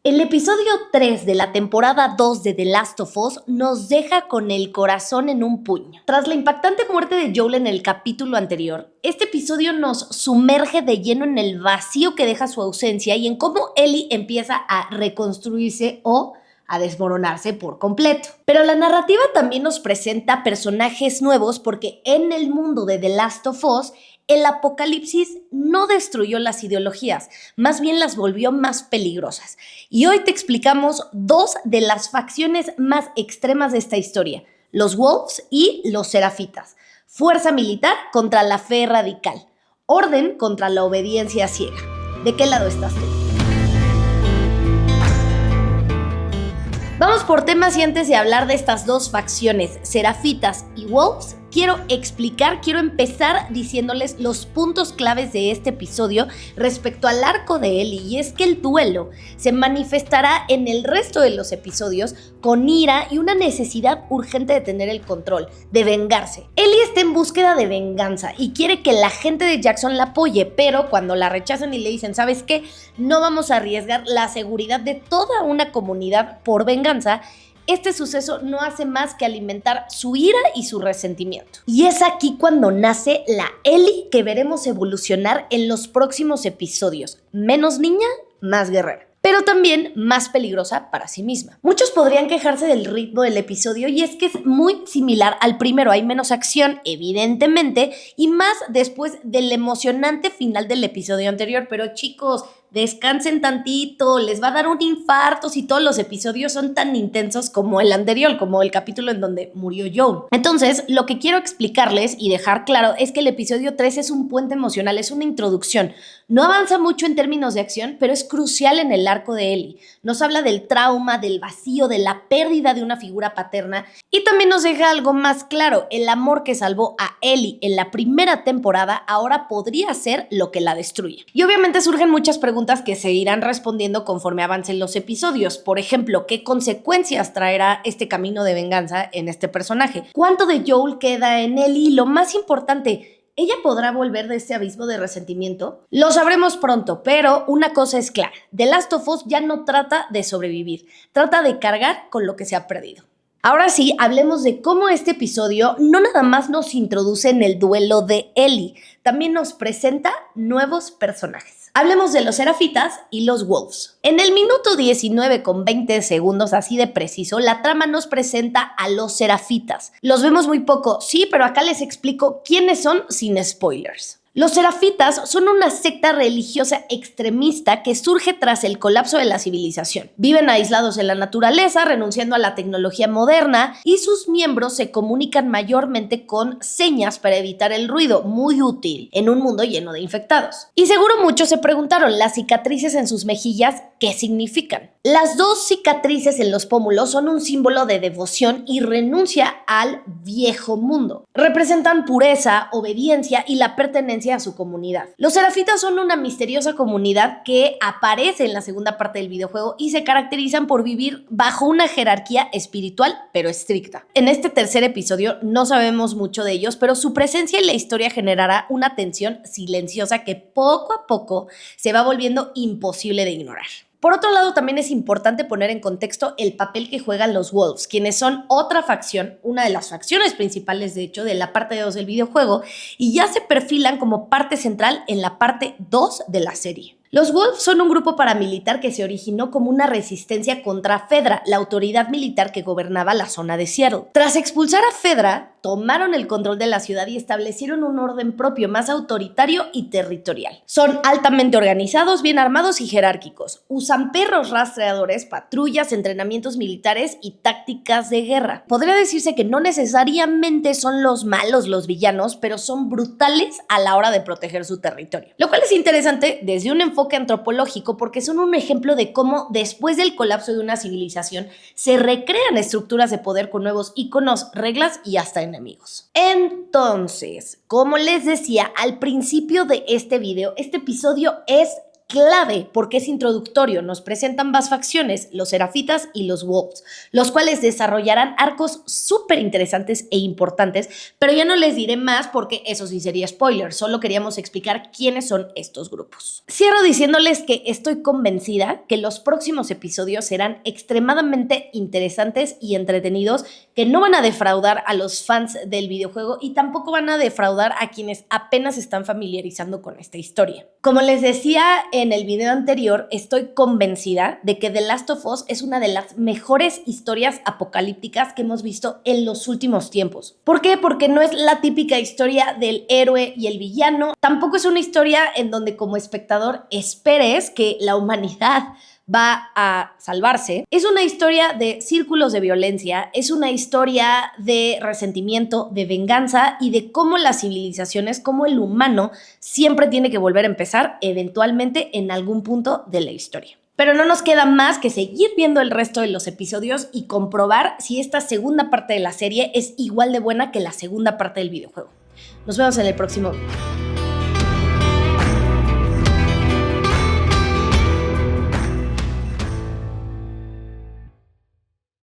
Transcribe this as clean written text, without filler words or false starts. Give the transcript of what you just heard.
El episodio 3 de la temporada 2 de The Last of Us nos deja con el corazón en un puño. Tras la impactante muerte de Joel en el capítulo anterior, este episodio nos sumerge de lleno en el vacío que deja su ausencia y en cómo Ellie empieza a reconstruirse o a desmoronarse por completo. Pero la narrativa también nos presenta personajes nuevos porque en el mundo de The Last of Us, el apocalipsis no destruyó las ideologías, más bien las volvió más peligrosas. Y hoy te explicamos dos de las facciones más extremas de esta historia, los Wolves y los Serafitas. Fuerza militar contra la fe radical, orden contra la obediencia ciega. ¿De qué lado estás tú? Vamos por temas y antes de hablar de estas dos facciones, Serafitas y Wolves, quiero empezar diciéndoles los puntos claves de este episodio respecto al arco de Ellie, y es que el duelo se manifestará en el resto de los episodios con ira y una necesidad urgente de tener el control, de vengarse. Ellie está en búsqueda de venganza y quiere que la gente de Jackson la apoye, pero cuando la rechazan y le dicen, ¿sabes qué? No vamos a arriesgar la seguridad de toda una comunidad por venganza. Este suceso no hace más que alimentar su ira y su resentimiento. Y es aquí cuando nace la Ellie que veremos evolucionar en los próximos episodios. Menos niña, más guerrera, pero también más peligrosa para sí misma. Muchos podrían quejarse del ritmo del episodio y es que es muy similar al primero. Hay menos acción, evidentemente, y más después del emocionante final del episodio anterior. Pero chicos, descansen tantito, les va a dar un infarto si todos los episodios son tan intensos como el anterior, como el capítulo en donde murió Joel. Entonces, lo que quiero explicarles y dejar claro es que el episodio 3 es un puente emocional, es una introducción. No avanza mucho en términos de acción, pero es crucial en el arco de Ellie. Nos habla del trauma, del vacío, de la pérdida de una figura paterna y también nos deja algo más claro. El amor que salvó a Ellie en la primera temporada ahora podría ser lo que la destruye. Y obviamente surgen muchas preguntas que se irán respondiendo conforme avancen los episodios. Por ejemplo, ¿qué consecuencias traerá este camino de venganza en este personaje? ¿Cuánto de Joel queda en Ellie? Y lo más importante, ¿ella podrá volver de este abismo de resentimiento? Lo sabremos pronto, pero una cosa es clara. The Last of Us ya no trata de sobrevivir, trata de cargar con lo que se ha perdido. Ahora sí, hablemos de cómo este episodio no nada más nos introduce en el duelo de Ellie, también nos presenta nuevos personajes. Hablemos de los Serafitas y los Wolves. En el minuto 19 con 20 segundos, así de preciso, la trama nos presenta a los Serafitas. Los vemos muy poco, sí, pero acá les explico quiénes son sin spoilers. Los Serafitas son una secta religiosa extremista que surge tras el colapso de la civilización. Viven aislados en la naturaleza, renunciando a la tecnología moderna, y sus miembros se comunican mayormente con señas para evitar el ruido, muy útil en un mundo lleno de infectados. Y seguro muchos se preguntaron, las cicatrices en sus mejillas, ¿qué significan? Las dos cicatrices en los pómulos son un símbolo de devoción y renuncia al viejo mundo. Representan pureza, obediencia y la pertenencia a su comunidad. Los Serafitas son una misteriosa comunidad que aparece en la segunda parte del videojuego y se caracterizan por vivir bajo una jerarquía espiritual pero estricta. En este tercer episodio no sabemos mucho de ellos, pero su presencia en la historia generará una tensión silenciosa que poco a poco se va volviendo imposible de ignorar. Por otro lado, también es importante poner en contexto el papel que juegan los Wolves, quienes son otra facción, una de las facciones principales, de hecho, de la parte 2 del videojuego, y ya se perfilan como parte central en la parte 2 de la serie. Los Wolves son un grupo paramilitar que se originó como una resistencia contra Fedra, la autoridad militar que gobernaba la zona de Seattle. Tras expulsar a Fedra, tomaron el control de la ciudad y establecieron un orden propio, más autoritario y territorial. Son altamente organizados, bien armados y jerárquicos. Usan perros rastreadores, patrullas, entrenamientos militares y tácticas de guerra. Podría decirse que no necesariamente son los malos, los villanos, pero son brutales a la hora de proteger su territorio. Lo cual es interesante desde un enfoque antropológico porque son un ejemplo de cómo después del colapso de una civilización se recrean estructuras de poder con nuevos íconos, reglas y hasta enemigos. Entonces, como les decía al principio de este video, este episodio es clave porque es introductorio. Nos presentan ambas facciones, los Serafitas y los Wolves, los cuales desarrollarán arcos súper interesantes e importantes, pero ya no les diré más porque eso sí sería spoiler, solo queríamos explicar quiénes son estos grupos. Cierro diciéndoles que estoy convencida que los próximos episodios serán extremadamente interesantes y entretenidos, que no van a defraudar a los fans del videojuego y tampoco van a defraudar a quienes apenas se están familiarizando con esta historia. Como les decía en el video anterior, estoy convencida de que The Last of Us es una de las mejores historias apocalípticas que hemos visto en los últimos tiempos. ¿Por qué? Porque no es la típica historia del héroe y el villano, tampoco es una historia en donde como espectador esperes que la humanidad va a salvarse. Es una historia de círculos de violencia, es una historia de resentimiento, de venganza y de cómo las civilizaciones, cómo el humano siempre tiene que volver a empezar eventualmente en algún punto de la historia. Pero no nos queda más que seguir viendo el resto de los episodios y comprobar si esta segunda parte de la serie es igual de buena que la segunda parte del videojuego. Nos vemos en el próximo video.